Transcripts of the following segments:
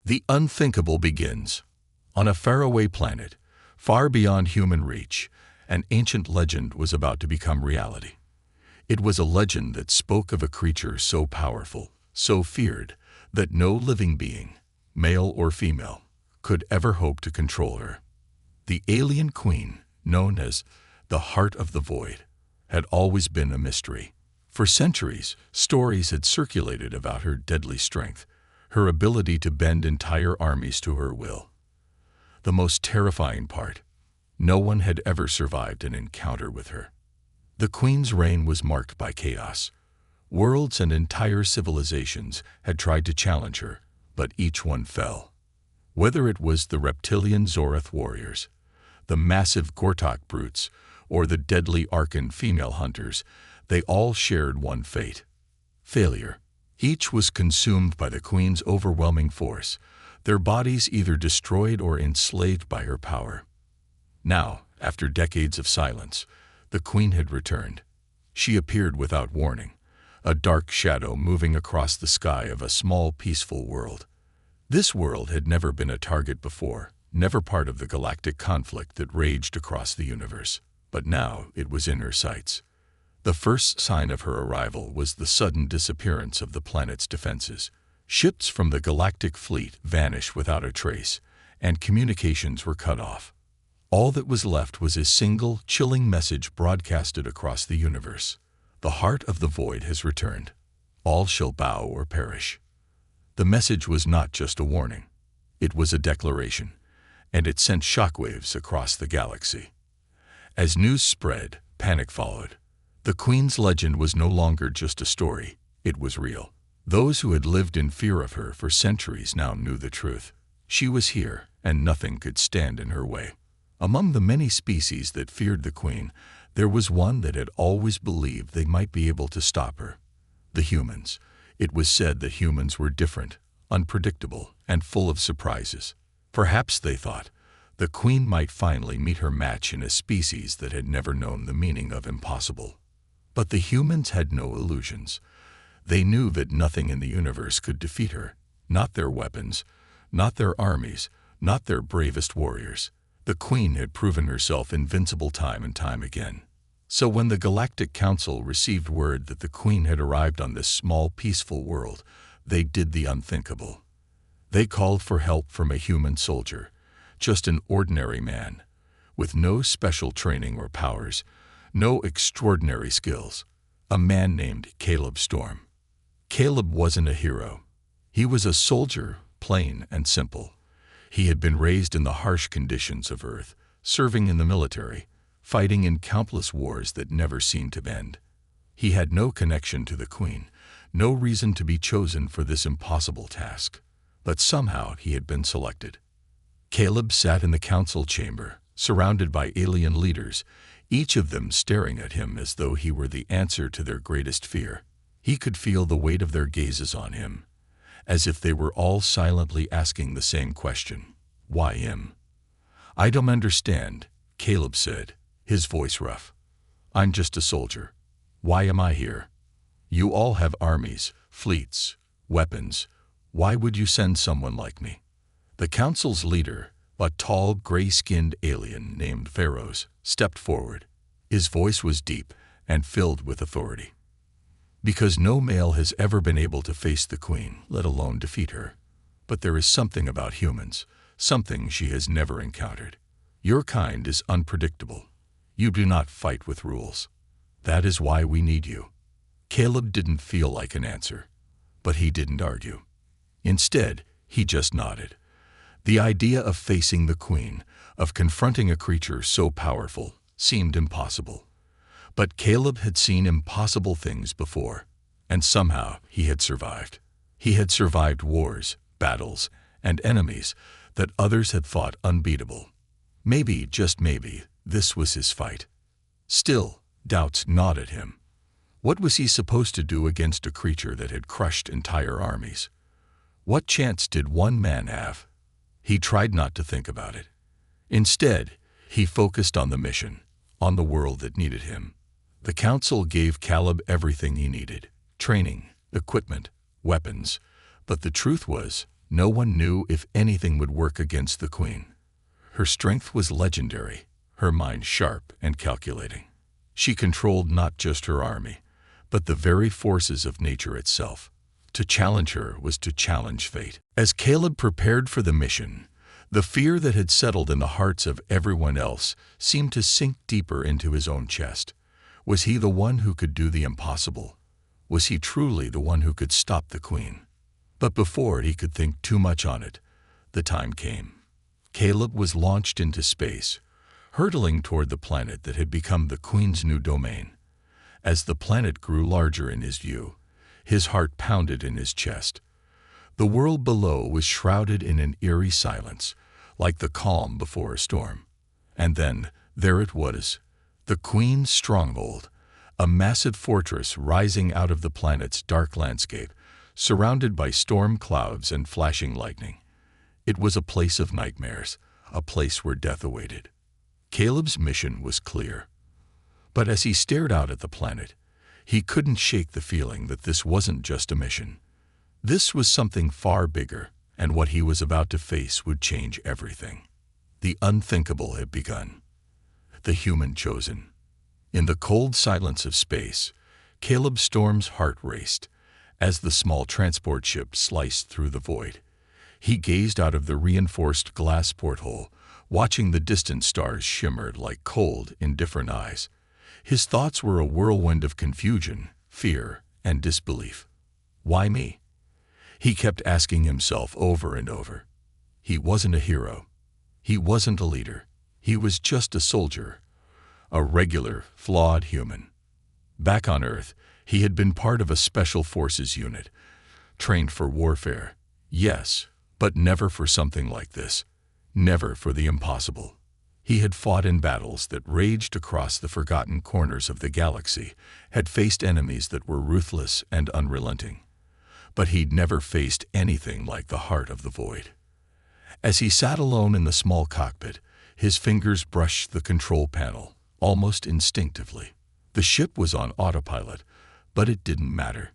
The unthinkable begins. On a faraway planet, far beyond human reach, an ancient legend was about to become reality. It was a legend that spoke of a creature so powerful, so feared, that no living being, male or female, could ever hope to control her. The alien queen, known as the Heart of the Void, had always been a mystery. For centuries, stories had circulated about her deadly strength, her ability to bend entire armies to her will. The most terrifying part, no one had ever survived an encounter with her. The queen's reign was marked by chaos. Worlds and entire civilizations had tried to challenge her, but each one fell. Whether it was the reptilian Zorath warriors, the massive Gortok brutes, or the deadly Arkan female hunters, they all shared one fate: failure. Each was consumed by the queen's overwhelming force, their bodies either destroyed or enslaved by her power. Now, after decades of silence, the queen had returned. She appeared without warning, a dark shadow moving across the sky of a small, peaceful world. This world had never been a target before, never part of the galactic conflict that raged across the universe. But now it was in her sights. The first sign of her arrival was the sudden disappearance of the planet's defenses. Ships from the galactic fleet vanished without a trace, and communications were cut off. All that was left was a single, chilling message broadcasted across the universe. The Heart of the Void has returned. All shall bow or perish. The message was not just a warning. It was a declaration, and it sent shockwaves across the galaxy. As news spread, panic followed. The Queen's legend was no longer just a story, it was real. Those who had lived in fear of her for centuries now knew the truth. She was here, and nothing could stand in her way. Among the many species that feared the Queen, there was one that had always believed they might be able to stop her: the humans. It was said that humans were different, unpredictable, and full of surprises. Perhaps, they thought, the Queen might finally meet her match in a species that had never known the meaning of impossible. But the humans had no illusions. They knew that nothing in the universe could defeat her, not their weapons, not their armies, not their bravest warriors. The Queen had proven herself invincible time and time again. So when the Galactic Council received word that the Queen had arrived on this small, peaceful world, they did the unthinkable. They called for help from a human soldier, just an ordinary man, with no special training or powers, no extraordinary skills. A man named Caleb Storm. Caleb wasn't a hero. He was a soldier, plain and simple. He had been raised in the harsh conditions of Earth, serving in the military, fighting in countless wars that never seemed to end. He had no connection to the Queen, no reason to be chosen for this impossible task. But somehow he had been selected. Caleb sat in the council chamber, surrounded by alien leaders, each of them staring at him as though he were the answer to their greatest fear. He could feel the weight of their gazes on him, as if they were all silently asking the same question: why him? "I don't understand," Caleb said, his voice rough. "I'm just a soldier. Why am I here? You all have armies, fleets, weapons. Why would you send someone like me?" The council's leader, a tall, gray-skinned alien named Ferocious, stepped forward. His voice was deep and filled with authority. "Because no male has ever been able to face the Queen, let alone defeat her. But there is something about humans, something she has never encountered. Your kind is unpredictable. You do not fight with rules. That is why we need you." Caleb didn't feel like an answer, but he didn't argue. Instead, he just nodded. The idea of facing the Queen, of confronting a creature so powerful, seemed impossible. But Caleb had seen impossible things before, and somehow he had survived. He had survived wars, battles, and enemies that others had thought unbeatable. Maybe, just maybe, this was his fight. Still, doubts gnawed at him. What was he supposed to do against a creature that had crushed entire armies? What chance did one man have? He tried not to think about it. Instead, he focused on the mission, on the world that needed him. The council gave Caleb everything he needed: training, equipment, weapons. But the truth was, No one knew if anything would work against the queen. Her strength was legendary, her mind sharp and calculating. She controlled not just her army, but the very forces of nature itself. To challenge her was to challenge fate. As Caleb prepared for the mission, the fear that had settled in the hearts of everyone else seemed to sink deeper into his own chest. Was he the one who could do the impossible? Was he truly the one who could stop the queen? But before he could think too much on it, the time came. Caleb was launched into space, hurtling toward the planet that had become the queen's new domain. As the planet grew larger in his view, his heart pounded in his chest. The world below was shrouded in an eerie silence, like the calm before a storm. And then, there it was, the Queen's stronghold, a massive fortress rising out of the planet's dark landscape, surrounded by storm clouds and flashing lightning. It was a place of nightmares, a place where death awaited. Caleb's mission was clear. But as he stared out at the planet, he couldn't shake the feeling that this wasn't just a mission. This was something far bigger, and what he was about to face would change everything. The unthinkable had begun. The human chosen. In the cold silence of space, Caleb Storm's heart raced as the small transport ship sliced through the void. He gazed out of the reinforced glass porthole, watching the distant stars shimmer like cold, indifferent eyes. His thoughts were a whirlwind of confusion, fear, and disbelief. Why me? He kept asking himself over and over. He wasn't a hero. He wasn't a leader. He was just a soldier, a regular, flawed human. Back on Earth, he had been part of a special forces unit, trained for warfare. Yes, but never for something like this. Never for the impossible. He had fought in battles that raged across the forgotten corners of the galaxy, had faced enemies that were ruthless and unrelenting. But he'd never faced anything like the heart of the void. As he sat alone in the small cockpit, his fingers brushed the control panel, almost instinctively. The ship was on autopilot, but it didn't matter.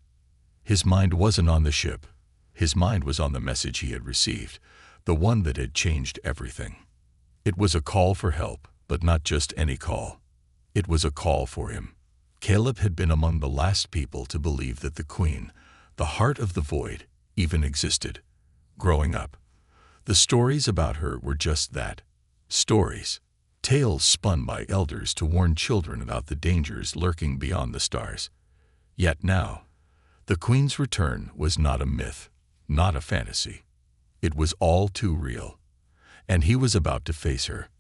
His mind wasn't on the ship. His mind was on the message he had received, the one that had changed everything. It was a call for help, but not just any call. It was a call for him. Caleb had been among the last people to believe that the Queen, the heart of the void, even existed. Growing up, the stories about her were just that. Stories. Tales spun by elders to warn children about the dangers lurking beyond the stars. Yet now, the Queen's return was not a myth, not a fantasy. It was all too real. And he was about to face her.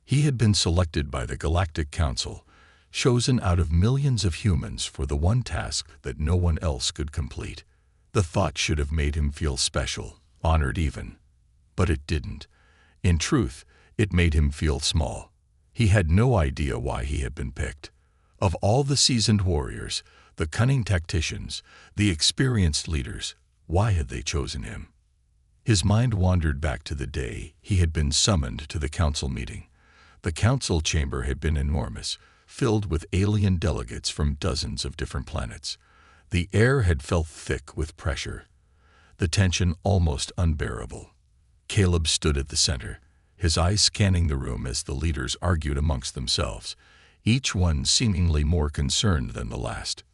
He had been selected by the Galactic Council, chosen out of millions of humans for the one task that no one else could complete. The thought should have made him feel special, honored even. But it didn't. In truth, it made him feel small. He had no idea why he had been picked. Of all the seasoned warriors, the cunning tacticians, the experienced leaders, why had they chosen him? His mind wandered back to the day he had been summoned to the council meeting. The council chamber had been enormous, filled with alien delegates from dozens of different planets. The air had felt thick with pressure, the tension almost unbearable. Caleb stood at the center, his eyes scanning the room as the leaders argued amongst themselves, each one seemingly more concerned than the last.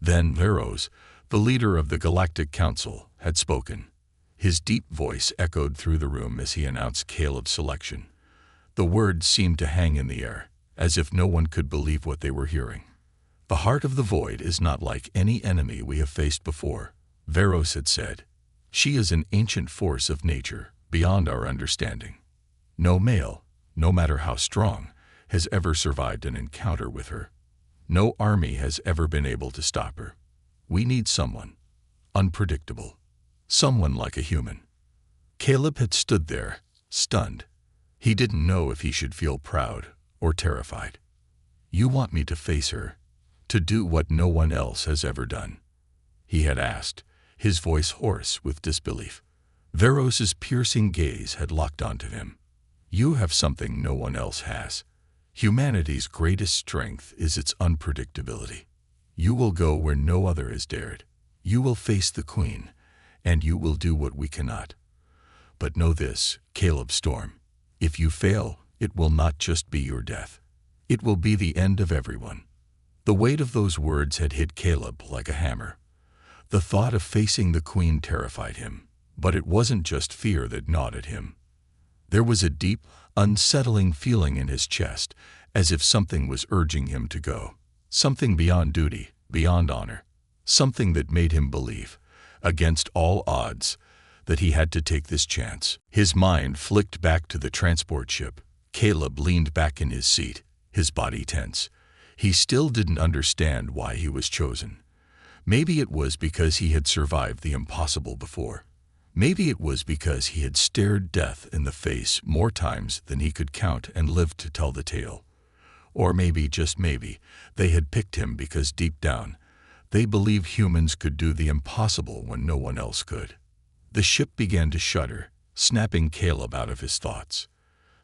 Then Veros, the leader of the Galactic Council, had spoken. His deep voice echoed through the room as he announced Caleb's selection. The words seemed to hang in the air, as if no one could believe what they were hearing. The heart of the void is not like any enemy we have faced before, Veros had said. She is an ancient force of nature, beyond our understanding. No male, no matter how strong, has ever survived an encounter with her. No army has ever been able to stop her. We need someone unpredictable. Someone like a human. Caleb had stood there, stunned. He didn't know if he should feel proud or terrified. You want me to face her, to do what no one else has ever done? He had asked, his voice hoarse with disbelief. Veros's piercing gaze had locked onto him. You have something no one else has. Humanity's greatest strength is its unpredictability. You will go where no other has dared. You will face the Queen, and you will do what we cannot. But know this, Caleb Storm. If you fail, it will not just be your death. It will be the end of everyone. The weight of those words had hit Caleb like a hammer. The thought of facing the Queen terrified him, but it wasn't just fear that gnawed at him. There was a deep, unsettling feeling in his chest, as if something was urging him to go. Something beyond duty, beyond honor. Something that made him believe, against all odds, that he had to take this chance. His mind flicked back to the transport ship. Caleb leaned back in his seat, his body tense. He still didn't understand why he was chosen. Maybe it was because he had survived the impossible before. Maybe it was because he had stared death in the face more times than he could count and lived to tell the tale. Or maybe, just maybe, they had picked him because deep down, they believed humans could do the impossible when no one else could. The ship began to shudder, snapping Caleb out of his thoughts.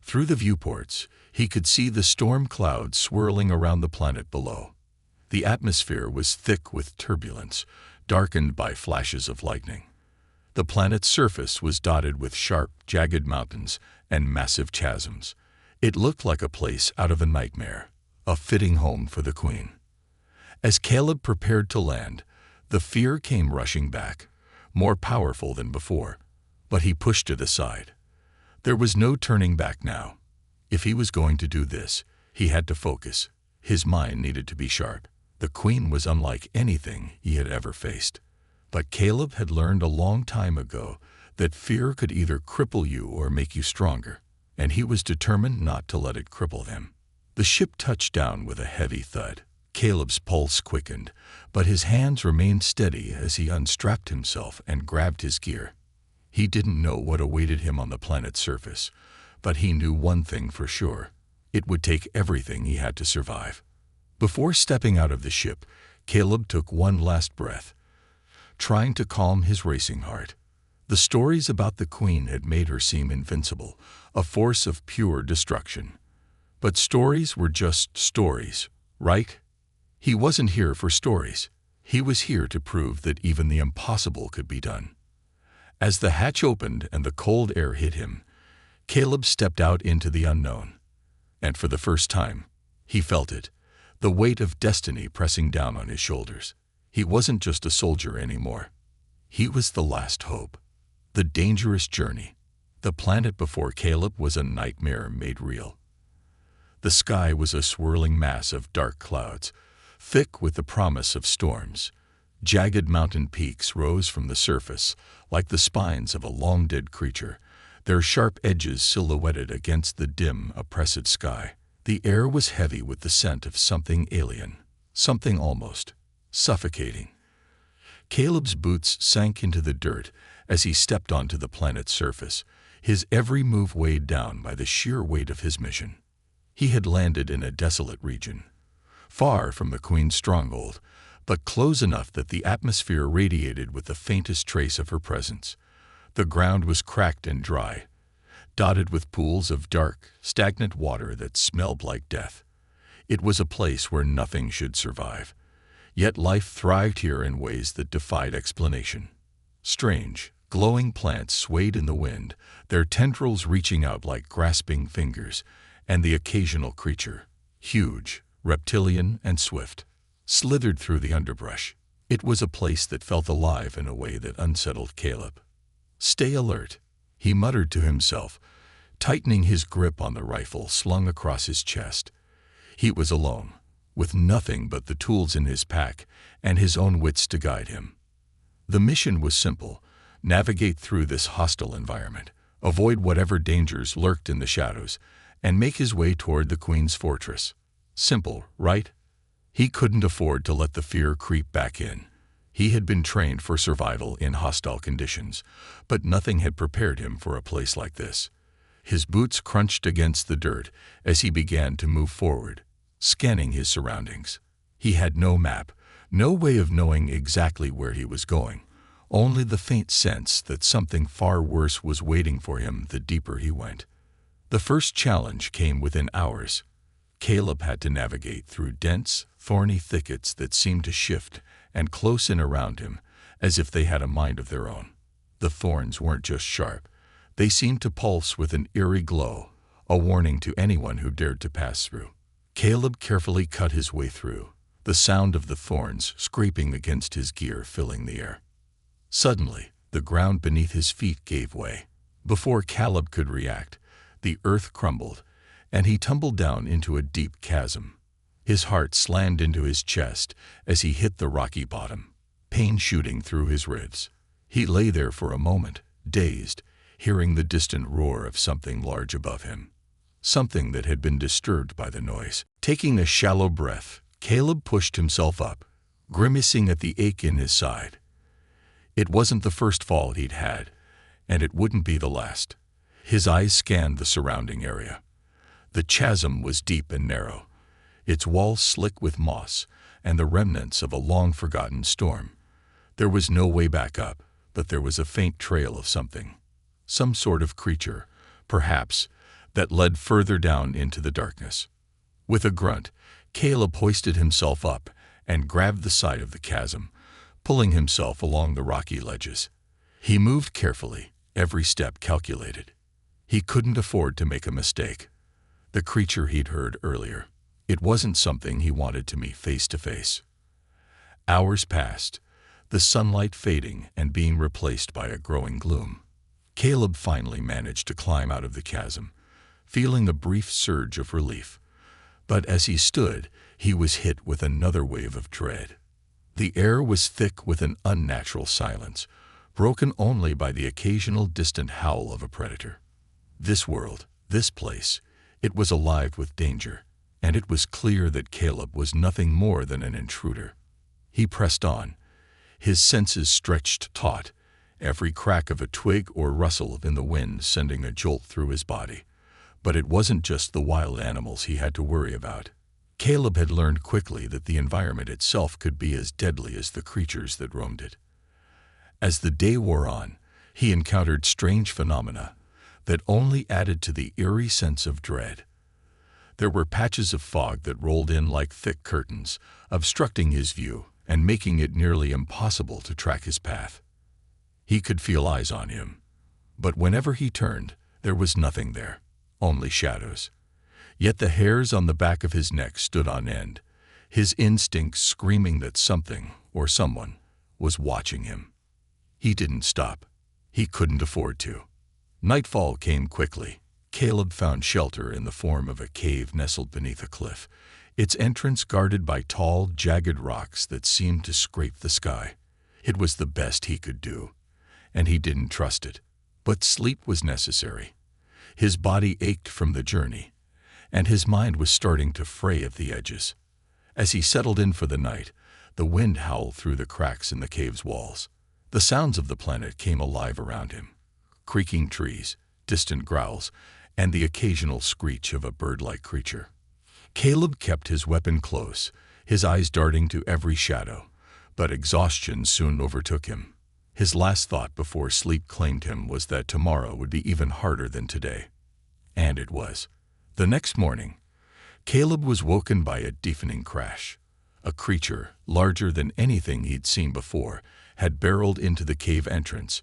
Through the viewports, he could see the storm clouds swirling around the planet below. The atmosphere was thick with turbulence, darkened by flashes of lightning. The planet's surface was dotted with sharp, jagged mountains and massive chasms. It looked like a place out of a nightmare, a fitting home for the Queen. As Caleb prepared to land, the fear came rushing back, more powerful than before, but he pushed it aside. There was no turning back now. If he was going to do this, he had to focus. His mind needed to be sharp. The Queen was unlike anything he had ever faced. But Caleb had learned a long time ago that fear could either cripple you or make you stronger, and he was determined not to let it cripple him. The ship touched down with a heavy thud. Caleb's pulse quickened, but his hands remained steady as he unstrapped himself and grabbed his gear. He didn't know what awaited him on the planet's surface, but he knew one thing for sure. It would take everything he had to survive. Before stepping out of the ship, Caleb took one last breath, trying to calm his racing heart. The stories about the Queen had made her seem invincible, a force of pure destruction. But stories were just stories, right? He wasn't here for stories. He was here to prove that even the impossible could be done. As the hatch opened and the cold air hit him, Caleb stepped out into the unknown. And for the first time, he felt it, the weight of destiny pressing down on his shoulders. He wasn't just a soldier anymore. He was the last hope. The dangerous journey. The planet before Caleb was a nightmare made real. The sky was a swirling mass of dark clouds, thick with the promise of storms. Jagged mountain peaks rose from the surface like the spines of a long-dead creature, their sharp edges silhouetted against the dim, oppressive sky. The air was heavy with the scent of something alien, something almost suffocating. Caleb's boots sank into the dirt as he stepped onto the planet's surface, his every move weighed down by the sheer weight of his mission. He had landed in a desolate region, far from the Queen's stronghold, but close enough that the atmosphere radiated with the faintest trace of her presence. The ground was cracked and dry, dotted with pools of dark, stagnant water that smelled like death. It was a place where nothing should survive. Yet life thrived here in ways that defied explanation. Strange, glowing plants swayed in the wind, their tendrils reaching out like grasping fingers, and the occasional creature, huge, reptilian, and swift, slithered through the underbrush. It was a place that felt alive in a way that unsettled Caleb. "Stay alert," he muttered to himself, tightening his grip on the rifle slung across his chest. He was alone, with nothing but the tools in his pack and his own wits to guide him. The mission was simple: navigate through this hostile environment, avoid whatever dangers lurked in the shadows, and make his way toward the Queen's fortress. Simple, right? He couldn't afford to let the fear creep back in. He had been trained for survival in hostile conditions, but nothing had prepared him for a place like this. His boots crunched against the dirt as he began to move forward, scanning his surroundings. He had no map, no way of knowing exactly where he was going, only the faint sense that something far worse was waiting for him the deeper he went. The first challenge came within hours. Caleb had to navigate through dense, thorny thickets that seemed to shift and close in around him, as if they had a mind of their own. The thorns weren't just sharp. They seemed to pulse with an eerie glow, a warning to anyone who dared to pass through. Caleb carefully cut his way through, the sound of the thorns scraping against his gear filling the air. Suddenly, the ground beneath his feet gave way. Before Caleb could react, the earth crumbled, and he tumbled down into a deep chasm. His heart slammed into his chest as he hit the rocky bottom, pain shooting through his ribs. He lay there for a moment, dazed, hearing the distant roar of something large above him, something that had been disturbed by the noise. Taking a shallow breath, Caleb pushed himself up, grimacing at the ache in his side. It wasn't the first fall he'd had, and it wouldn't be the last. His eyes scanned the surrounding area. The chasm was deep and narrow, its walls slick with moss and the remnants of a long-forgotten storm. There was no way back up, but there was a faint trail of something, some sort of creature, perhaps, that led further down into the darkness. With a grunt, Caleb hoisted himself up and grabbed the side of the chasm, pulling himself along the rocky ledges. He moved carefully, every step calculated. He couldn't afford to make a mistake. The creature he'd heard earlier, it wasn't something he wanted to meet face to face. Hours passed, the sunlight fading and being replaced by a growing gloom. Caleb finally managed to climb out of the chasm, feeling a brief surge of relief. But as he stood, he was hit with another wave of dread. The air was thick with an unnatural silence, broken only by the occasional distant howl of a predator. This world, this place, it was alive with danger, and it was clear that Caleb was nothing more than an intruder. He pressed on, his senses stretched taut, every crack of a twig or rustle in the wind sending a jolt through his body. But it wasn't just the wild animals he had to worry about. Caleb had learned quickly that the environment itself could be as deadly as the creatures that roamed it. As the day wore on, he encountered strange phenomena that only added to the eerie sense of dread. There were patches of fog that rolled in like thick curtains, obstructing his view and making it nearly impossible to track his path. He could feel eyes on him, but whenever he turned, there was nothing there, only shadows. Yet the hairs on the back of his neck stood on end, his instincts screaming that something or someone was watching him. He didn't stop. He couldn't afford to. Nightfall came quickly. Caleb found shelter in the form of a cave nestled beneath a cliff, its entrance guarded by tall, jagged rocks that seemed to scrape the sky. It was the best he could do, and he didn't trust it. But sleep was necessary. His body ached from the journey, and his mind was starting to fray at the edges. As he settled in for the night, the wind howled through the cracks in the cave's walls. The sounds of the planet came alive around him. Creaking trees, distant growls, and the occasional screech of a bird-like creature. Caleb kept his weapon close, his eyes darting to every shadow, but exhaustion soon overtook him. His last thought before sleep claimed him was that tomorrow would be even harder than today. And it was. The next morning, Caleb was woken by a deafening crash. A creature, larger than anything he'd seen before, had barreled into the cave entrance,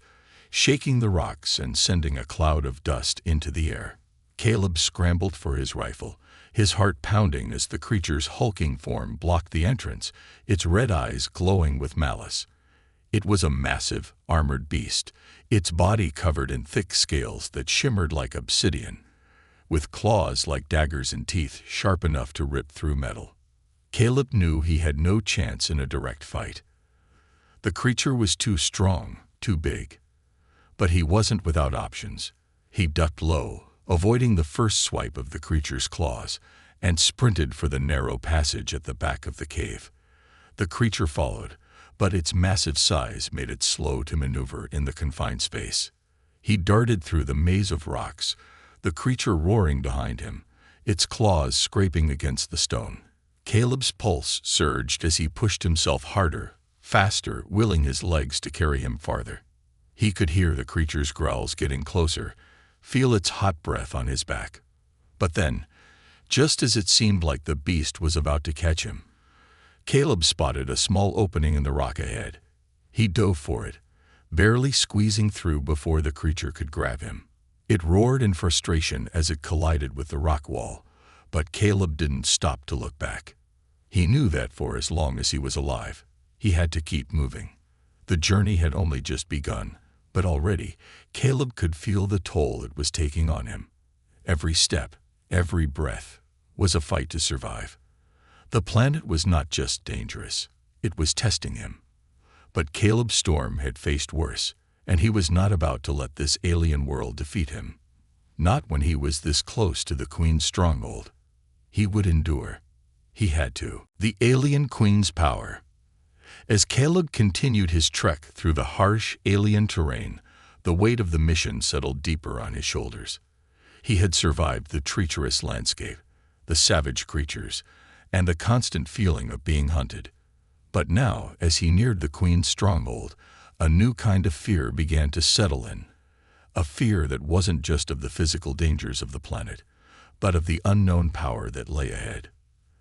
shaking the rocks and sending a cloud of dust into the air. Caleb scrambled for his rifle, his heart pounding as the creature's hulking form blocked the entrance, its red eyes glowing with malice. It was a massive, armored beast, its body covered in thick scales that shimmered like obsidian, with claws like daggers and teeth sharp enough to rip through metal. Caleb knew he had no chance in a direct fight. The creature was too strong, too big. But he wasn't without options. He ducked low, avoiding the first swipe of the creature's claws, and sprinted for the narrow passage at the back of the cave. The creature followed, but its massive size made it slow to maneuver in the confined space. He darted through the maze of rocks, the creature roaring behind him, its claws scraping against the stone. Caleb's pulse surged as he pushed himself harder, faster, willing his legs to carry him farther. He could hear the creature's growls getting closer, feel its hot breath on his back. But then, just as it seemed like the beast was about to catch him, Caleb spotted a small opening in the rock ahead. He dove for it, barely squeezing through before the creature could grab him. It roared in frustration as it collided with the rock wall, but Caleb didn't stop to look back. He knew that for as long as he was alive, he had to keep moving. The journey had only just begun, but already Caleb could feel the toll it was taking on him. Every step, every breath, was a fight to survive. The planet was not just dangerous, it was testing him. But Caleb's storm had faced worse, and he was not about to let this alien world defeat him. Not when he was this close to the Queen's stronghold. He would endure. He had to. The alien Queen's power. As Caleb continued his trek through the harsh, alien terrain, the weight of the mission settled deeper on his shoulders. He had survived the treacherous landscape, the savage creatures, and the constant feeling of being hunted. But now, as he neared the Queen's stronghold, a new kind of fear began to settle in. A fear that wasn't just of the physical dangers of the planet, but of the unknown power that lay ahead.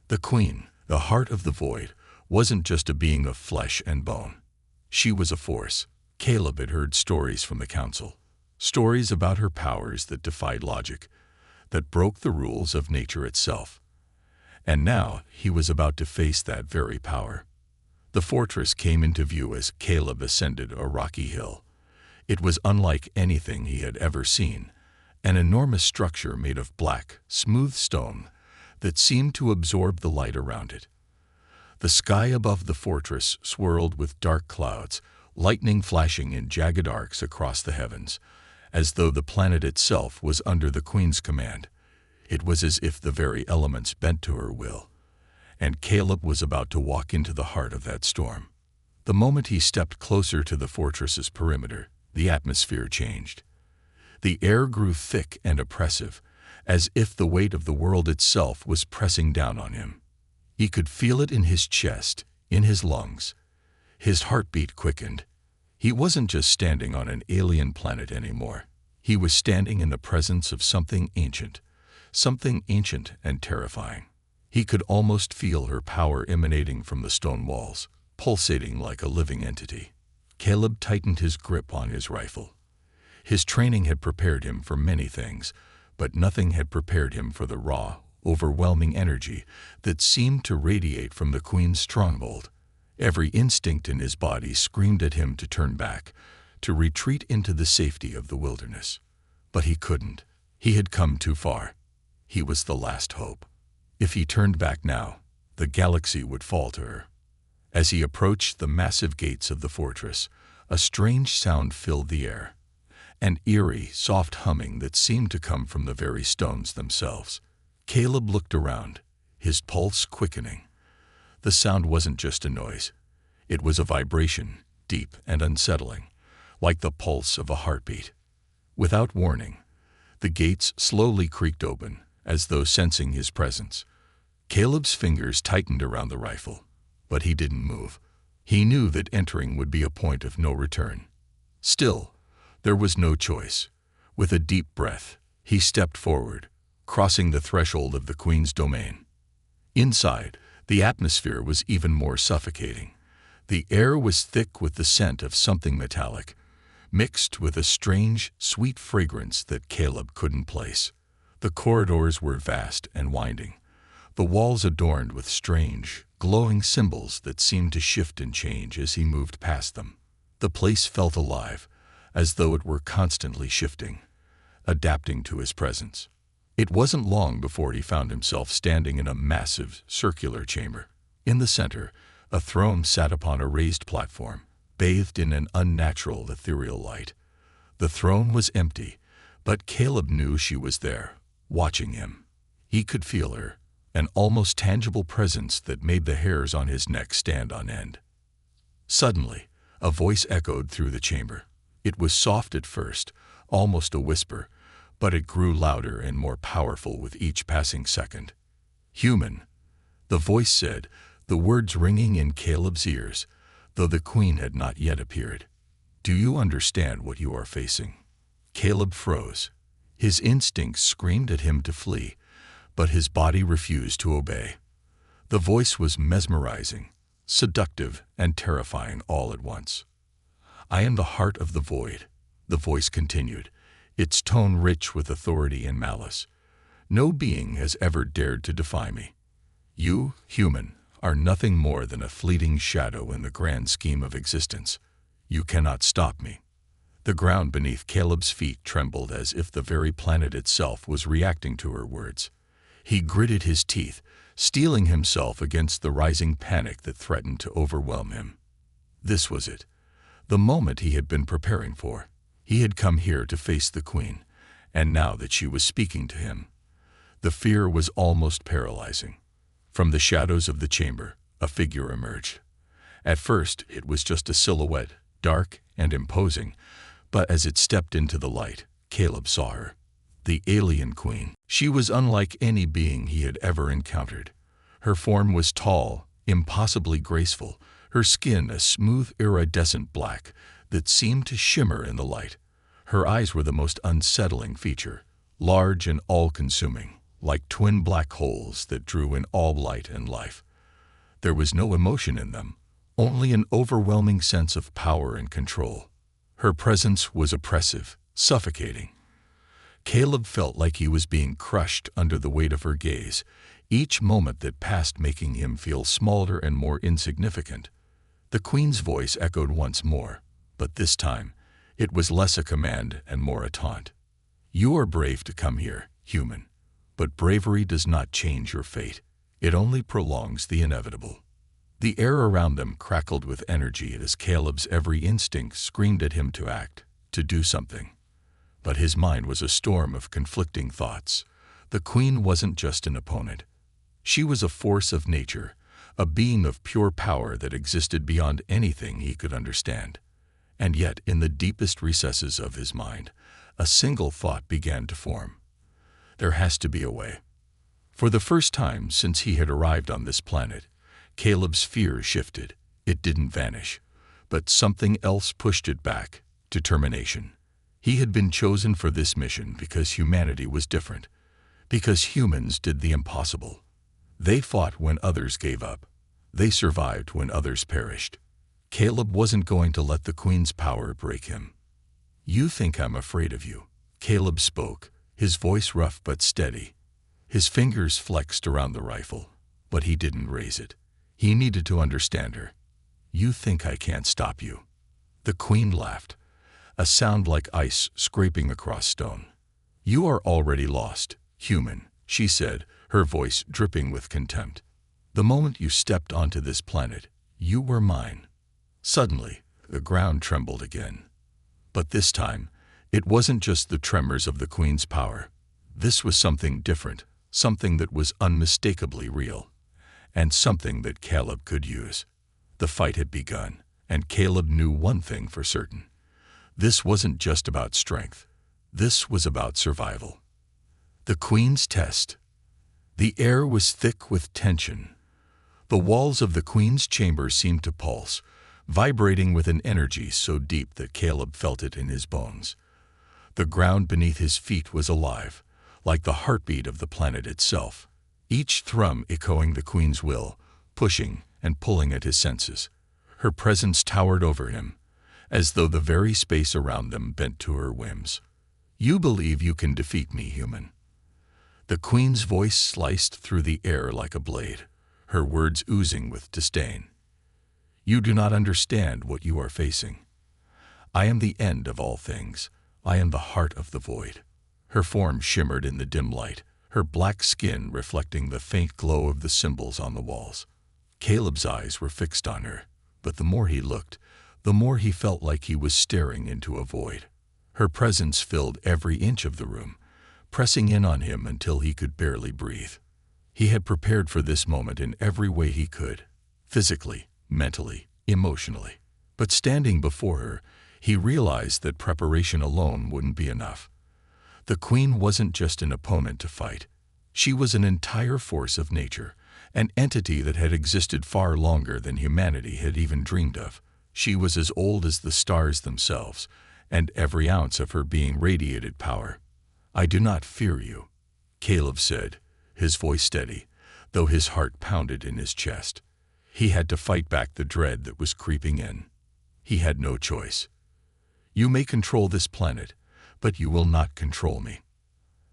The Queen, the heart of the void, wasn't just a being of flesh and bone. She was a force. Caleb had heard stories from the Council, stories about her powers that defied logic, that broke the rules of nature itself. And now he was about to face that very power. The fortress came into view as Caleb ascended a rocky hill. It was unlike anything he had ever seen, an enormous structure made of black, smooth stone that seemed to absorb the light around it. The sky above the fortress swirled with dark clouds, lightning flashing in jagged arcs across the heavens, as though the planet itself was under the Queen's command. It was as if the very elements bent to her will. And Caleb was about to walk into the heart of that storm. The moment he stepped closer to the fortress's perimeter, the atmosphere changed. The air grew thick and oppressive, as if the weight of the world itself was pressing down on him. He could feel it in his chest, in his lungs. His heartbeat quickened. He wasn't just standing on an alien planet anymore. He was standing in the presence of something ancient and terrifying. He could almost feel her power emanating from the stone walls, pulsating like a living entity. Caleb tightened his grip on his rifle. His training had prepared him for many things, but nothing had prepared him for the raw, overwhelming energy that seemed to radiate from the Queen's stronghold. Every instinct in his body screamed at him to turn back, to retreat into the safety of the wilderness. But he couldn't. He had come too far. He was the last hope. If he turned back now, the galaxy would fall to her. As he approached the massive gates of the fortress, a strange sound filled the air, an eerie, soft humming that seemed to come from the very stones themselves. Caleb looked around, his pulse quickening. The sound wasn't just a noise. It was a vibration, deep and unsettling, like the pulse of a heartbeat. Without warning, the gates slowly creaked open, as though sensing his presence. Caleb's fingers tightened around the rifle, but he didn't move. He knew that entering would be a point of no return. Still, there was no choice. With a deep breath, he stepped forward, crossing the threshold of the Queen's domain. Inside, the atmosphere was even more suffocating. The air was thick with the scent of something metallic, mixed with a strange, sweet fragrance that Caleb couldn't place. The corridors were vast and winding, the walls adorned with strange, glowing symbols that seemed to shift and change as he moved past them. The place felt alive, as though it were constantly shifting, adapting to his presence. It wasn't long before he found himself standing in a massive, circular chamber. In the center, a throne sat upon a raised platform, bathed in an unnatural, ethereal light. The throne was empty, but Caleb knew she was there, watching him. He could feel her, an almost tangible presence that made the hairs on his neck stand on end. Suddenly, a voice echoed through the chamber. It was soft at first, almost a whisper, but it grew louder and more powerful with each passing second. "Human," the voice said, the words ringing in Caleb's ears, though the Queen had not yet appeared. "Do you understand what you are facing?" Caleb froze. His instincts screamed at him to flee, but his body refused to obey. The voice was mesmerizing, seductive, and terrifying all at once. "I am the heart of the void," the voice continued, its tone rich with authority and malice. "No being has ever dared to defy me. You, human, are nothing more than a fleeting shadow in the grand scheme of existence. You cannot stop me." The ground beneath Caleb's feet trembled as if the very planet itself was reacting to her words. He gritted his teeth, steeling himself against the rising panic that threatened to overwhelm him. This was it, the moment he had been preparing for. He had come here to face the Queen, and now that she was speaking to him, the fear was almost paralyzing. From the shadows of the chamber, a figure emerged. At first, it was just a silhouette, dark and imposing, but as it stepped into the light, Caleb saw her. The alien Queen. She was unlike any being he had ever encountered. Her form was tall, impossibly graceful, her skin a smooth iridescent black that seemed to shimmer in the light. Her eyes were the most unsettling feature, large and all-consuming, like twin black holes that drew in all light and life. There was no emotion in them, only an overwhelming sense of power and control. Her presence was oppressive, suffocating. Caleb felt like he was being crushed under the weight of her gaze, each moment that passed making him feel smaller and more insignificant. The Queen's voice echoed once more, but this time, it was less a command and more a taunt. "You are brave to come here, human, but bravery does not change your fate. It only prolongs the inevitable." The air around them crackled with energy as Caleb's every instinct screamed at him to act, to do something. But his mind was a storm of conflicting thoughts. The Queen wasn't just an opponent. She was a force of nature, a being of pure power that existed beyond anything he could understand. And yet, in the deepest recesses of his mind, a single thought began to form. There has to be a way. For the first time since he had arrived on this planet, Caleb's fear shifted. It didn't vanish, but something else pushed it back: determination. He had been chosen for this mission because humanity was different, because humans did the impossible. They fought when others gave up. They survived when others perished. Caleb wasn't going to let the Queen's power break him. "You think I'm afraid of you." Caleb spoke, his voice rough but steady. His fingers flexed around the rifle, but he didn't raise it. He needed to understand her. "You think I can't stop you." The Queen laughed, a sound like ice scraping across stone. "You are already lost, human," she said, her voice dripping with contempt. "The moment you stepped onto this planet, you were mine." Suddenly, the ground trembled again. But this time, it wasn't just the tremors of the Queen's power. This was something different, something that was unmistakably real, and something that Caleb could use. The fight had begun, and Caleb knew one thing for certain. This wasn't just about strength. This was about survival. The Queen's test. The air was thick with tension. The walls of the Queen's chamber seemed to pulse, vibrating with an energy so deep that Caleb felt it in his bones. The ground beneath his feet was alive, like the heartbeat of the planet itself, each thrum echoing the Queen's will, pushing and pulling at his senses. Her presence towered over him, as though the very space around them bent to her whims. "You believe you can defeat me, human." The Queen's voice sliced through the air like a blade, her words oozing with disdain. "You do not understand what you are facing. I am the end of all things. I am the heart of the void." Her form shimmered in the dim light, her black skin reflecting the faint glow of the symbols on the walls. Caleb's eyes were fixed on her, but the more he looked, the more he felt like he was staring into a void. Her presence filled every inch of the room, pressing in on him until he could barely breathe. He had prepared for this moment in every way he could, physically, mentally, emotionally. But standing before her, he realized that preparation alone wouldn't be enough. The Queen wasn't just an opponent to fight. She was an entire force of nature, an entity that had existed far longer than humanity had even dreamed of. She was as old as the stars themselves, and every ounce of her being radiated power. "I do not fear you," Caleb said, his voice steady, though his heart pounded in his chest. He had to fight back the dread that was creeping in. He had no choice. "You may control this planet, but you will not control me."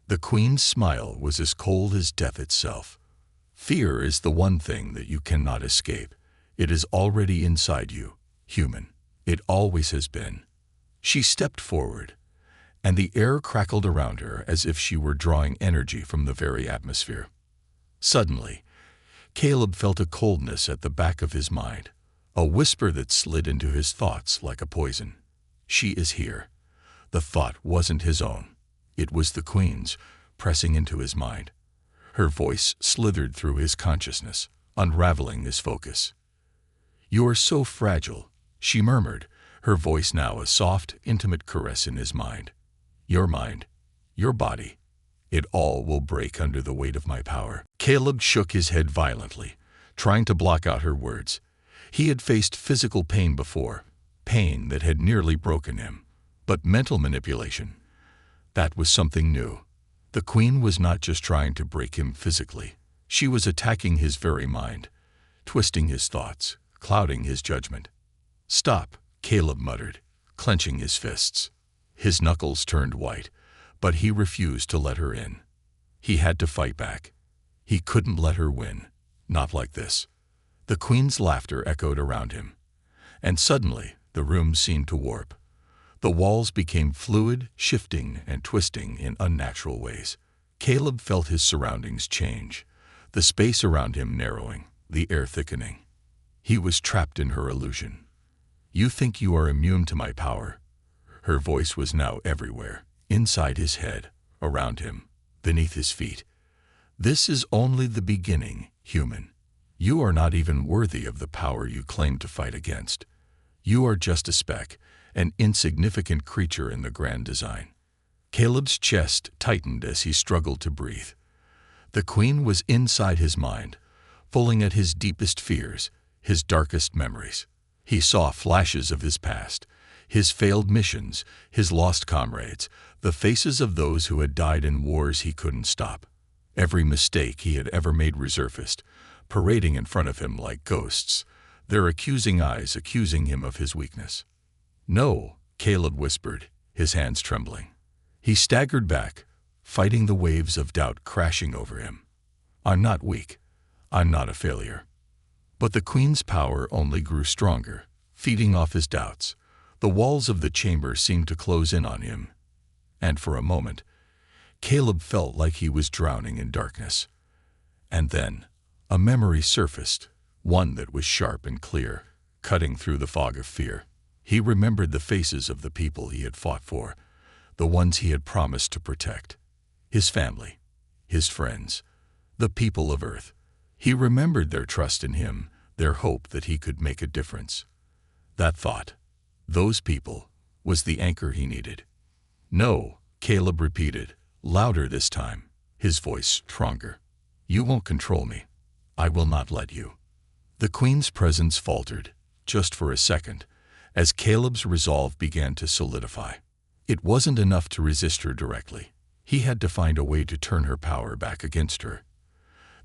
The queen's smile was as cold as death itself. "Fear is the one thing that you cannot escape. It is already inside you, human. It always has been." She stepped forward, and the air crackled around her as if she were drawing energy from the very atmosphere. Suddenly, Caleb felt a coldness at the back of his mind, a whisper that slid into his thoughts like a poison. "She is here." The thought wasn't his own. It was the queen's, pressing into his mind. Her voice slithered through his consciousness, unraveling his focus. "You are so fragile," she murmured, her voice now a soft, intimate caress in his mind. "Your mind, your body, it all will break under the weight of my power." Caleb shook his head violently, trying to block out her words. He had faced physical pain before, pain that had nearly broken him. But mental manipulation, that was something new. The queen was not just trying to break him physically. She was attacking his very mind, twisting his thoughts, clouding his judgment. "Stop," Caleb muttered, clenching his fists. His knuckles turned white, but he refused to let her in. He had to fight back. He couldn't let her win. Not like this. The queen's laughter echoed around him, and suddenly the room seemed to warp. The walls became fluid, shifting and twisting in unnatural ways. Caleb felt his surroundings change, the space around him narrowing, the air thickening. He was trapped in her illusion. "You think you are immune to my power." Her voice was now everywhere, inside his head, around him, beneath his feet. "This is only the beginning, human. You are not even worthy of the power you claim to fight against. You are just a speck, an insignificant creature in the grand design." Caleb's chest tightened as he struggled to breathe. The queen was inside his mind, pulling at his deepest fears, his darkest memories. He saw flashes of his past, his failed missions, his lost comrades, the faces of those who had died in wars he couldn't stop. Every mistake he had ever made resurfaced, parading in front of him like ghosts, their accusing eyes accusing him of his weakness. "No," Caleb whispered, his hands trembling. He staggered back, fighting the waves of doubt crashing over him. "I'm not weak. I'm not a failure." But the queen's power only grew stronger, feeding off his doubts. The walls of the chamber seemed to close in on him, and for a moment, Caleb felt like he was drowning in darkness. And then, a memory surfaced, one that was sharp and clear, cutting through the fog of fear. He remembered the faces of the people he had fought for, the ones he had promised to protect. His family, his friends, the people of Earth. He remembered their trust in him, their hope that he could make a difference. That thought, those people, was the anchor he needed. "No," Caleb repeated, louder this time, his voice stronger. "You won't control me. I will not let you." The queen's presence faltered, just for a second, as Caleb's resolve began to solidify. It wasn't enough to resist her directly. He had to find a way to turn her power back against her.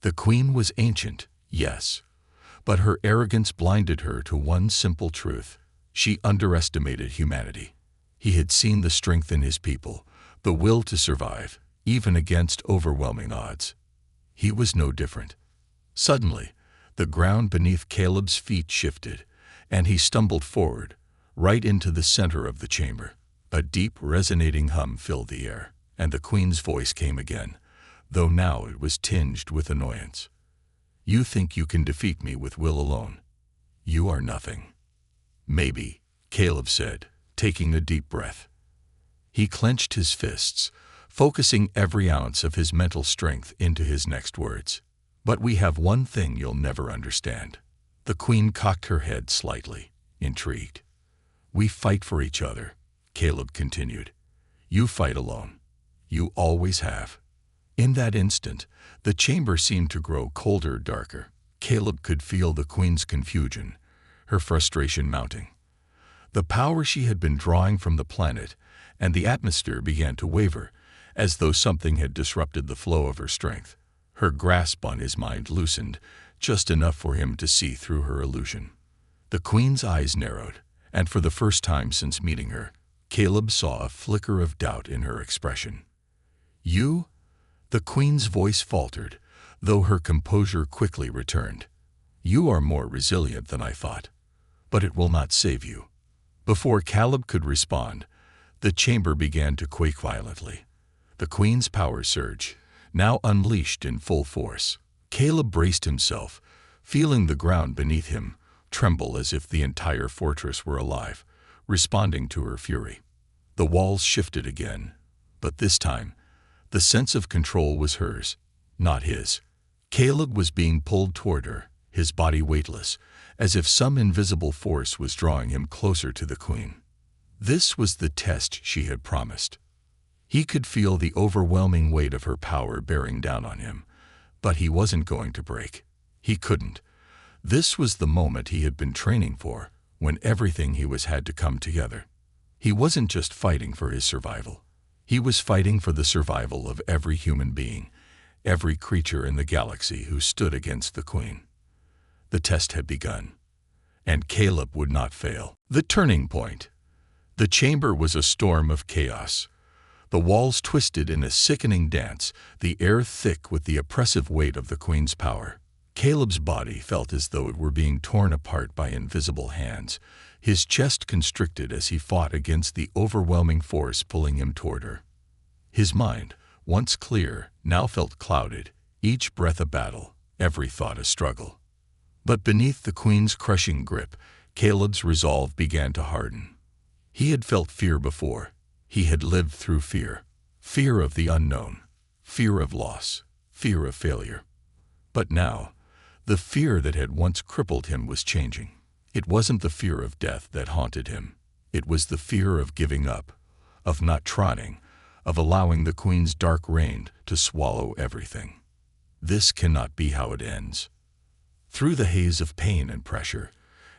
The queen was ancient, yes, but her arrogance blinded her to one simple truth. She underestimated humanity. He had seen the strength in his people, the will to survive, even against overwhelming odds. He was no different. Suddenly, the ground beneath Caleb's feet shifted, and he stumbled forward, right into the center of the chamber. A deep, resonating hum filled the air, and the queen's voice came again, though now it was tinged with annoyance. "You think you can defeat me with will alone. You are nothing." "Maybe," Caleb said, taking a deep breath. He clenched his fists, focusing every ounce of his mental strength into his next words. "But we have one thing you'll never understand." The queen cocked her head slightly, intrigued. "We fight for each other," Caleb continued. "You fight alone. You always have." In that instant, the chamber seemed to grow colder, darker. Caleb could feel the queen's confusion, her frustration mounting. The power she had been drawing from the planet and the atmosphere began to waver, as though something had disrupted the flow of her strength. Her grasp on his mind loosened, just enough for him to see through her illusion. The queen's eyes narrowed, and for the first time since meeting her, Caleb saw a flicker of doubt in her expression. "You?" The queen's voice faltered, though her composure quickly returned. "You are more resilient than I thought, but it will not save you." Before Caleb could respond, the chamber began to quake violently. The queen's power surge, now unleashed in full force. Caleb braced himself, feeling the ground beneath him tremble as if the entire fortress were alive, responding to her fury. The walls shifted again, but this time, the sense of control was hers, not his. Caleb was being pulled toward her, his body weightless, as if some invisible force was drawing him closer to the queen. This was the test she had promised. He could feel the overwhelming weight of her power bearing down on him, but he wasn't going to break. He couldn't. This was the moment he had been training for, when everything he was had to come together. He wasn't just fighting for his survival. He was fighting for the survival of every human being, every creature in the galaxy who stood against the queen. The test had begun, and Caleb would not fail. The turning point. The chamber was a storm of chaos. The walls twisted in a sickening dance, the air thick with the oppressive weight of the queen's power. Caleb's body felt as though it were being torn apart by invisible hands, his chest constricted as he fought against the overwhelming force pulling him toward her. His mind, once clear, now felt clouded, each breath a battle, every thought a struggle. But beneath the queen's crushing grip, Caleb's resolve began to harden. He had felt fear before. He had lived through fear. Fear of the unknown, fear of loss, fear of failure. But now, the fear that had once crippled him was changing. It wasn't the fear of death that haunted him. It was the fear of giving up, of not trying, of allowing the queen's dark reign to swallow everything. This cannot be how it ends. Through the haze of pain and pressure,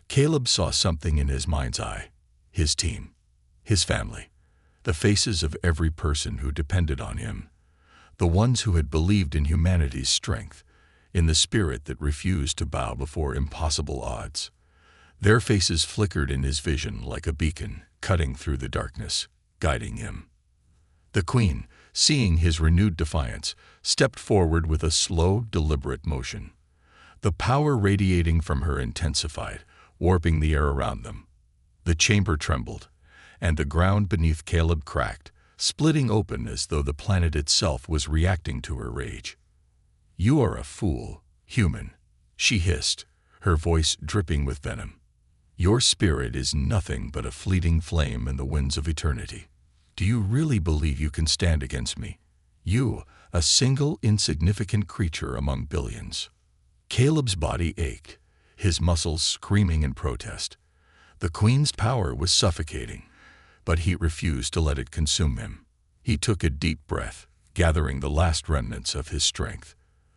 Caleb saw something in his mind's eye. His team, his family, the faces of every person who depended on him, the ones who had believed in humanity's strength, in the spirit that refused to bow before impossible odds. Their faces flickered in his vision like a beacon, cutting through the darkness, guiding him. The queen, seeing his renewed defiance, stepped forward with a slow, deliberate motion. The power radiating from her intensified, warping the air around them. The chamber trembled, and the ground beneath Caleb cracked, splitting open as though the planet itself was reacting to her rage. "You are a fool, human," she hissed, her voice dripping with venom. "Your spirit is nothing but a fleeting flame in the winds of eternity. Do you really believe you can stand against me? You, a single insignificant creature among billions." Caleb's body ached, his muscles screaming in protest. The queen's power was suffocating, but he refused to let it consume him. He took a deep breath, gathering the last remnants of his strength.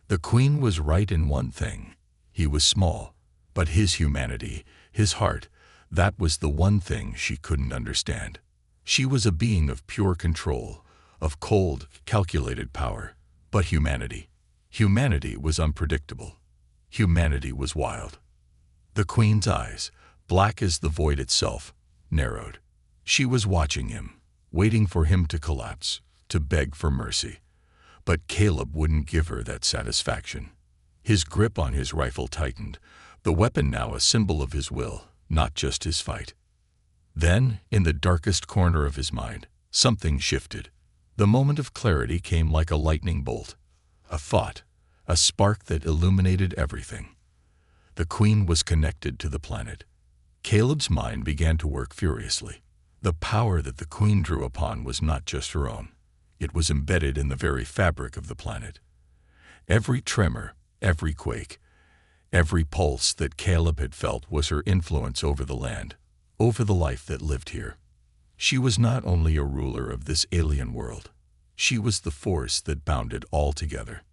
The queen was right in one thing. He was small, but his humanity, his heart, that was the one thing she couldn't understand. She was a being of pure control, of cold, calculated power. But humanity was unpredictable. Humanity was wild. The queen's eyes, black as the void itself, narrowed. She was watching him, waiting for him to collapse, to beg for mercy. But Caleb wouldn't give her that satisfaction. His grip on his rifle tightened, the weapon now a symbol of his will, not just his fight. Then, in the darkest corner of his mind, something shifted. The moment of clarity came like a lightning bolt. A thought, a spark that illuminated everything. The queen was connected to the planet. Caleb's mind began to work furiously. The power that the queen drew upon was not just her own. It was embedded in the very fabric of the planet. Every tremor, every quake, every pulse that Caleb had felt was her influence over the land, over the life that lived here. She was not only a ruler of this alien world, she was the force that bound it all together.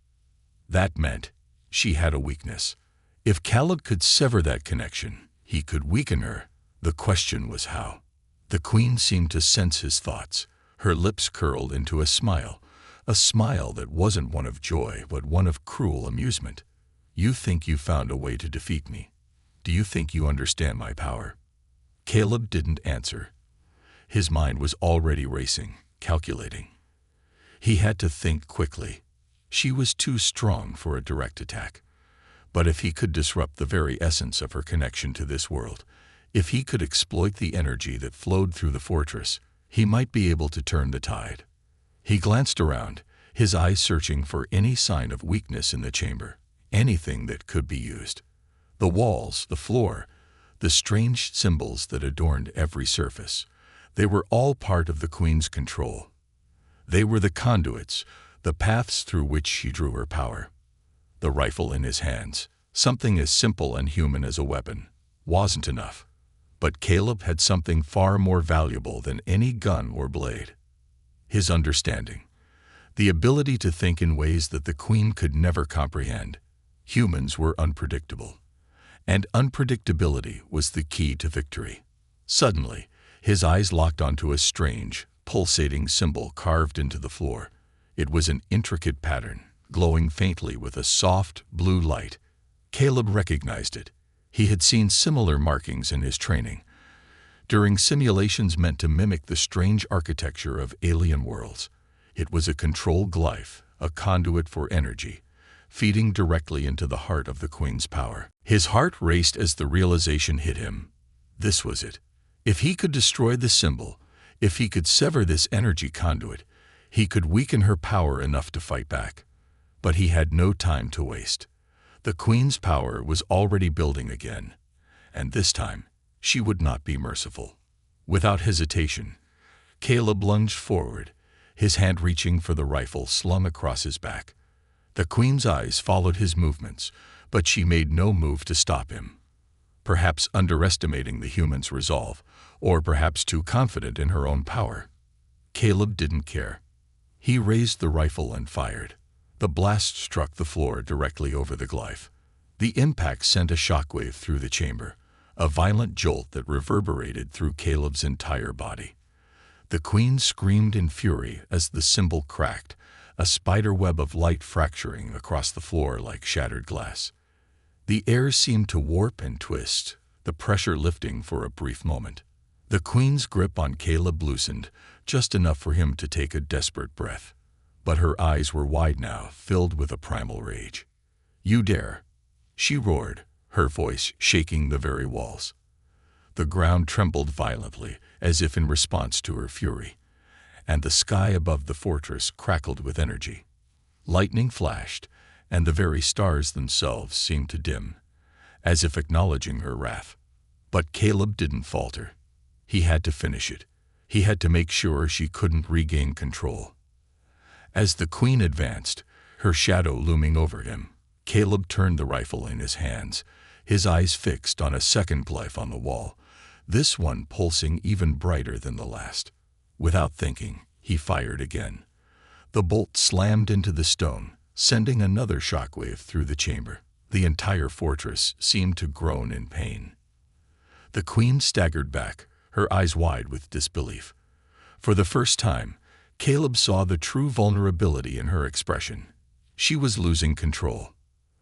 That meant she had a weakness. If Caleb could sever that connection, he could weaken her. The question was how. The queen seemed to sense his thoughts. Her lips curled into a smile that wasn't one of joy, but one of cruel amusement. "You think you found a way to defeat me? Do you think you understand my power?" Caleb didn't answer. His mind was already racing, calculating. He had to think quickly. She was too strong for a direct attack. But if he could disrupt the very essence of her connection to this world, if he could exploit the energy that flowed through the fortress, he might be able to turn the tide. He glanced around, his eyes searching for any sign of weakness in the chamber, anything that could be used. The walls, the floor, the strange symbols that adorned every surface, they were all part of the Queen's control. They were the conduits, the paths through which she drew her power. The rifle in his hands, something as simple and human as a weapon, wasn't enough. But Caleb had something far more valuable than any gun or blade. His understanding. The ability to think in ways that the Queen could never comprehend. Humans were unpredictable. And unpredictability was the key to victory. Suddenly, his eyes locked onto a strange, pulsating symbol carved into the floor. It was an intricate pattern, glowing faintly with a soft, blue light. Caleb recognized it. He had seen similar markings in his training, during simulations meant to mimic the strange architecture of alien worlds. It was a control glyph, a conduit for energy, feeding directly into the heart of the Queen's power. His heart raced as the realization hit him. This was it. If he could destroy the symbol, if he could sever this energy conduit, he could weaken her power enough to fight back. But he had no time to waste. The Queen's power was already building again, and this time she would not be merciful. Without hesitation, Caleb lunged forward, his hand reaching for the rifle slung across his back. The Queen's eyes followed his movements, but she made no move to stop him. Perhaps underestimating the human's resolve, or perhaps too confident in her own power. Caleb didn't care. He raised the rifle and fired. The blast struck the floor directly over the glyph. The impact sent a shockwave through the chamber, a violent jolt that reverberated through Caleb's entire body. The Queen screamed in fury as the symbol cracked, a spider web of light fracturing across the floor like shattered glass. The air seemed to warp and twist, the pressure lifting for a brief moment. The Queen's grip on Caleb loosened, just enough for him to take a desperate breath. But her eyes were wide now, filled with a primal rage. "You dare!" she roared, her voice shaking the very walls. The ground trembled violently, as if in response to her fury, and the sky above the fortress crackled with energy. Lightning flashed, and the very stars themselves seemed to dim, as if acknowledging her wrath. But Caleb didn't falter. He had to finish it. He had to make sure she couldn't regain control. As the Queen advanced, her shadow looming over him, Caleb turned the rifle in his hands, his eyes fixed on a second glyph on the wall, this one pulsing even brighter than the last. Without thinking, he fired again. The bolt slammed into the stone, sending another shockwave through the chamber. The entire fortress seemed to groan in pain. The Queen staggered back, her eyes wide with disbelief. For the first time, Caleb saw the true vulnerability in her expression. She was losing control.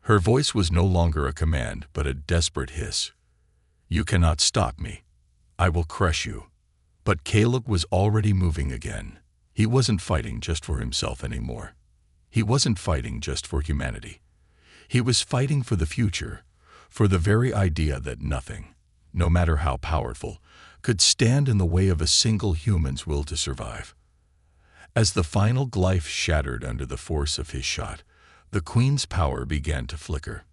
Her voice was no longer a command, but a desperate hiss. "You cannot stop me. I will crush you." But Caleb was already moving again. He wasn't fighting just for himself anymore. He wasn't fighting just for humanity. He was fighting for the future, for the very idea that nothing, no matter how powerful, could stand in the way of a single human's will to survive. As the final glyph shattered under the force of his shot, the Queen's power began to flicker.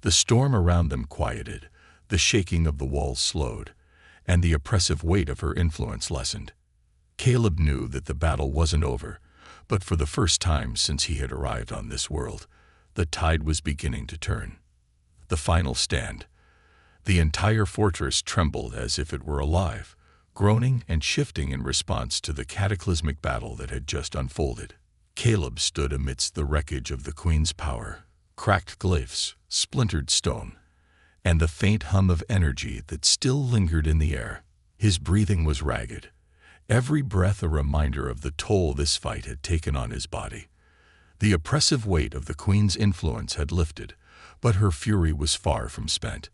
The storm around them quieted, the shaking of the walls slowed, and the oppressive weight of her influence lessened. Caleb knew that the battle wasn't over, but for the first time since he had arrived on this world, the tide was beginning to turn. The final stand. The entire fortress trembled as if it were alive, groaning and shifting in response to the cataclysmic battle that had just unfolded. Caleb stood amidst the wreckage of the Queen's power, cracked glyphs, splintered stone, and the faint hum of energy that still lingered in the air. His breathing was ragged, every breath a reminder of the toll this fight had taken on his body. The oppressive weight of the Queen's influence had lifted, but her fury was far from spent.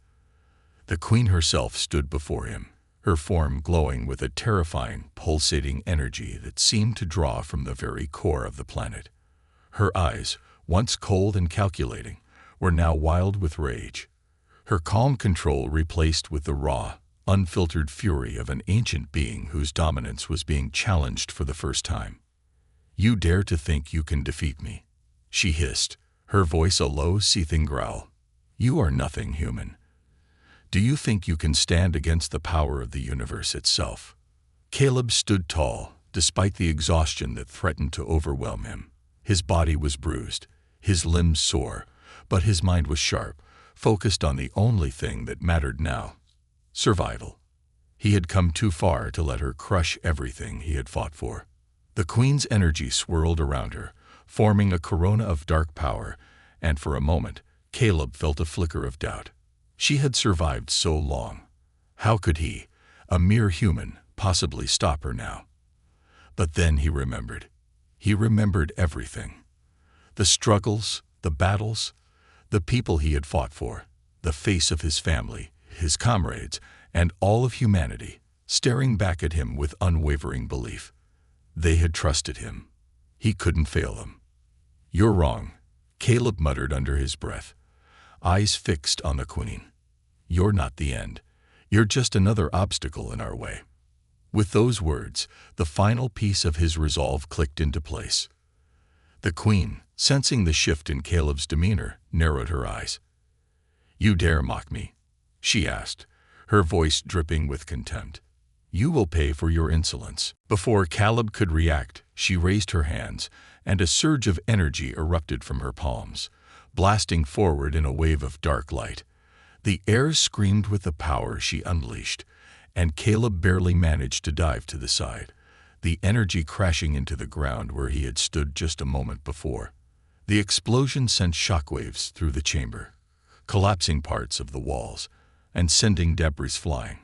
The Queen herself stood before him, her form glowing with a terrifying, pulsating energy that seemed to draw from the very core of the planet. Her eyes, once cold and calculating, were now wild with rage. Her calm control replaced with the raw, unfiltered fury of an ancient being whose dominance was being challenged for the first time. "You dare to think you can defeat me?" she hissed, her voice a low, seething growl. "You are nothing human. Do you think you can stand against the power of the universe itself?" Caleb stood tall, despite the exhaustion that threatened to overwhelm him. His body was bruised, his limbs sore, but his mind was sharp, focused on the only thing that mattered now: survival. He had come too far to let her crush everything he had fought for. The Queen's energy swirled around her, forming a corona of dark power, and for a moment, Caleb felt a flicker of doubt. She had survived so long. How could he, a mere human, possibly stop her now? But then he remembered. He remembered everything. The struggles, the battles, the people he had fought for, the face of his family, his comrades, and all of humanity, staring back at him with unwavering belief. They had trusted him. He couldn't fail them. "You're wrong," Caleb muttered under his breath, eyes fixed on the Queen. "You're not the end. You're just another obstacle in our way." With those words, the final piece of his resolve clicked into place. The Queen, sensing the shift in Caleb's demeanor, narrowed her eyes. "You dare mock me?" she asked, her voice dripping with contempt. "You will pay for your insolence." Before Caleb could react, she raised her hands, and a surge of energy erupted from her palms, blasting forward in a wave of dark light. The air screamed with the power she unleashed, and Caleb barely managed to dive to the side, the energy crashing into the ground where he had stood just a moment before. The explosion sent shockwaves through the chamber, collapsing parts of the walls, and sending debris flying.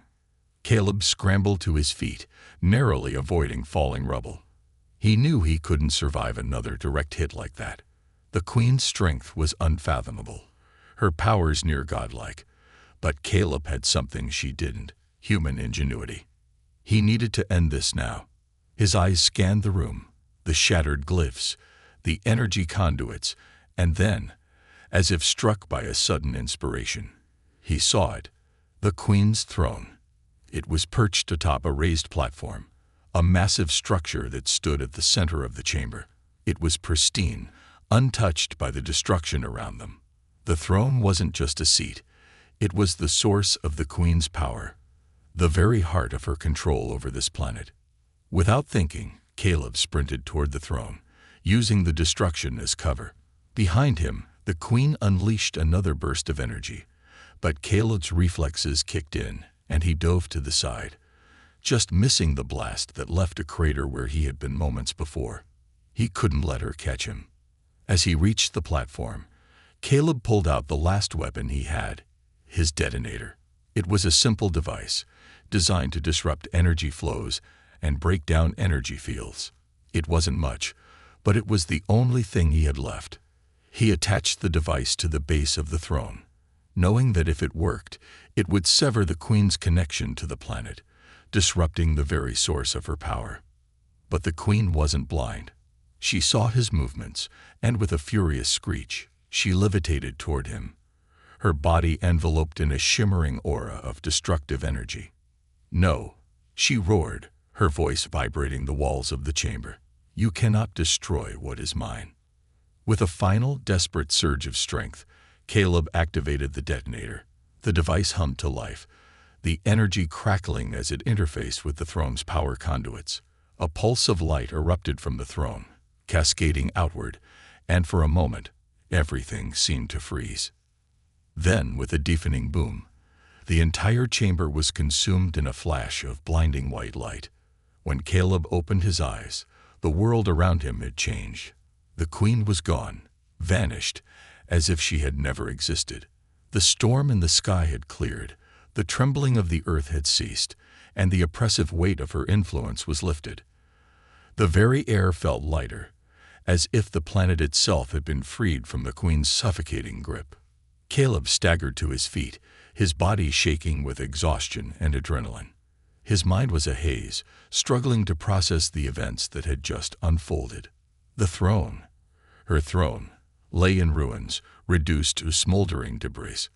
Caleb scrambled to his feet, narrowly avoiding falling rubble. He knew he couldn't survive another direct hit like that. The Queen's strength was unfathomable, her powers near godlike, but Caleb had something she didn't: human ingenuity. He needed to end this now. His eyes scanned the room, the shattered glyphs, the energy conduits, and then, as if struck by a sudden inspiration, he saw it: the Queen's throne. It was perched atop a raised platform, a massive structure that stood at the center of the chamber. It was pristine, untouched by the destruction around them. The throne wasn't just a seat. It was the source of the Queen's power, the very heart of her control over this planet. Without thinking, Caleb sprinted toward the throne, using the destruction as cover. Behind him, the Queen unleashed another burst of energy, but Caleb's reflexes kicked in, and he dove to the side, just missing the blast that left a crater where he had been moments before. He couldn't let her catch him. As he reached the platform, Caleb pulled out the last weapon he had: his detonator. It was a simple device, designed to disrupt energy flows and break down energy fields. It wasn't much, but it was the only thing he had left. He attached the device to the base of the throne, knowing that if it worked, it would sever the Queen's connection to the planet, disrupting the very source of her power. But the Queen wasn't blind. She saw his movements, and with a furious screech, she levitated toward him, her body enveloped in a shimmering aura of destructive energy. "No," she roared, her voice vibrating the walls of the chamber. "You cannot destroy what is mine." With a final, desperate surge of strength, Caleb activated the detonator. The device hummed to life, the energy crackling as it interfaced with the throne's power conduits. A pulse of light erupted from the throne, cascading outward, and for a moment, everything seemed to freeze. Then, with a deafening boom, the entire chamber was consumed in a flash of blinding white light. When Caleb opened his eyes, the world around him had changed. The Queen was gone, vanished, as if she had never existed. The storm in the sky had cleared, the trembling of the earth had ceased, and the oppressive weight of her influence was lifted. The very air felt lighter, as if the planet itself had been freed from the Queen's suffocating grip. Caleb staggered to his feet, his body shaking with exhaustion and adrenaline. His mind was a haze, struggling to process the events that had just unfolded. The throne, her throne, lay in ruins, reduced to smoldering debris.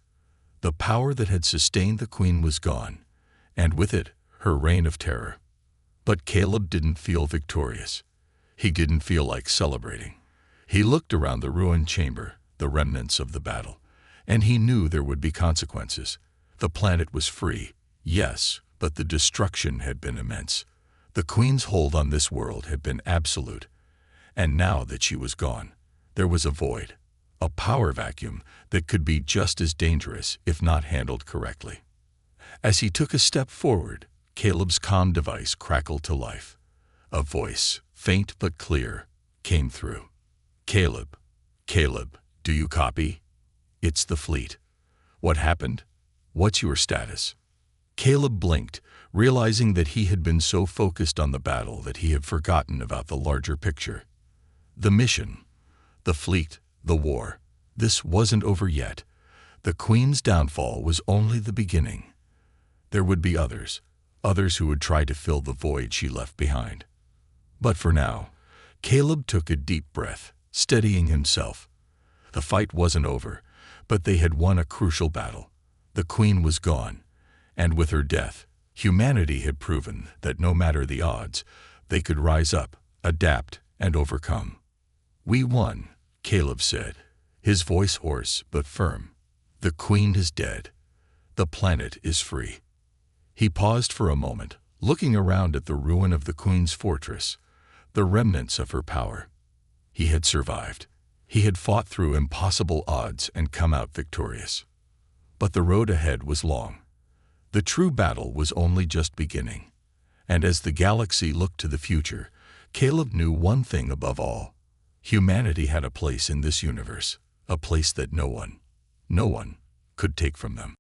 The power that had sustained the queen was gone, and with it, her reign of terror. But Caleb didn't feel victorious. He didn't feel like celebrating. He looked around the ruined chamber, the remnants of the battle, and he knew there would be consequences. The planet was free, yes, but the destruction had been immense. The queen's hold on this world had been absolute, and now that she was gone, there was a void, a power vacuum that could be just as dangerous if not handled correctly. As he took a step forward, Caleb's comm device crackled to life. A voice, faint but clear, came through. "Caleb, Caleb, do you copy? It's the fleet. What happened? What's your status?" Caleb blinked, realizing that he had been so focused on the battle that he had forgotten about the larger picture. The mission, the fleet, the war, this wasn't over yet. The Queen's downfall was only the beginning. There would be others who would try to fill the void she left behind. But for now, Caleb took a deep breath, steadying himself. The fight wasn't over, but they had won a crucial battle. The Queen was gone, and with her death, humanity had proven that no matter the odds, they could rise up, adapt, and overcome. "We won," Caleb said, his voice hoarse but firm. "The Queen is dead. The planet is free." He paused for a moment, looking around at the ruin of the Queen's fortress, the remnants of her power. He had survived. He had fought through impossible odds and come out victorious. But the road ahead was long. The true battle was only just beginning. And as the galaxy looked to the future, Caleb knew one thing above all. Humanity had a place in this universe, a place that no one could take from them.